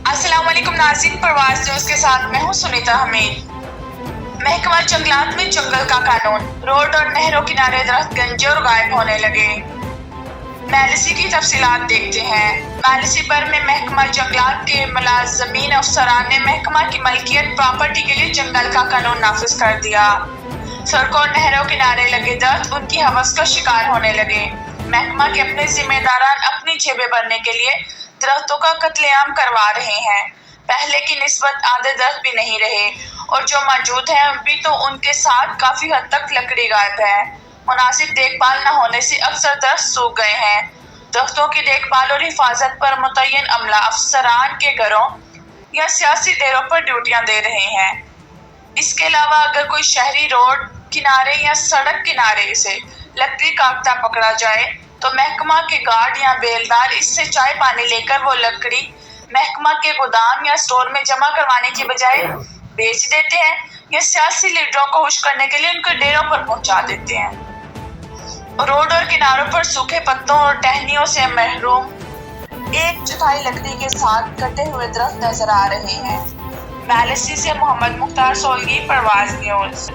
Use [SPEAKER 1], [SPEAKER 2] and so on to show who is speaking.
[SPEAKER 1] अस्सलाम वालेकुम नाज़रीन, परवाज़ न्यूज़ के साथ मैं हूँ सुनीता हमीद। महकमा जंगलात में जंगल का कानून, रोड और नहरों किनारे दरख्त गंजे और गायब होने लगे। मैलिसी की तफसीलात देखते हैं। मैलिसी पर में महकमा जंगलात के मुलाज़मीन अफसरान ने महकमा की मलकियत प्रॉपर्टी के लिए जंगल का कानून नाफिज कर दिया। सड़कों और नहरों किनारे लगे दरख्त उनकी हवस का शिकार होने लगे। महकमा के अपने जिम्मेदारान अपनी जेबें भरने के लिए दरख्तों का कत्लेआम करवा रहे हैं। पहले की निस्बत आधे दरख्त भी नहीं रहे और जो मौजूद हैं अभी तो उनके साथ काफी हद तक लकड़ी गायब है। मुनासिब देखभाल न होने से अक्सर दरख्त सूख गए हैं। दरख्तों की देखभाल और हिफाजत पर मुतय्यन अमला अफसरान के घरों या सियासी डेरों पर ड्यूटियां दे रहे हैं। इसके अलावा अगर कोई शहरी रोड किनारे या सड़क किनारे से लकड़ी काटता पकड़ा जाए तो महकमा के गार्ड या बेलदार इससे चाय पानी लेकर वो लकड़ी महकमा के गोदाम या स्टोर में जमा करवाने की बजाय बेच देते हैं या सियासी लीडरों को खुश करने के लिए उनके डेरों पर पहुंचा देते हैं। रोड और किनारों पर सूखे पत्तों और टहनियों से महरूम 1/4 लकड़ी के साथ कटे हुए दरख्त नजर आ रहे हैं। मैलिसी से मोहम्मद मुख्तार सोलगी, परवाज़ न्यूज़।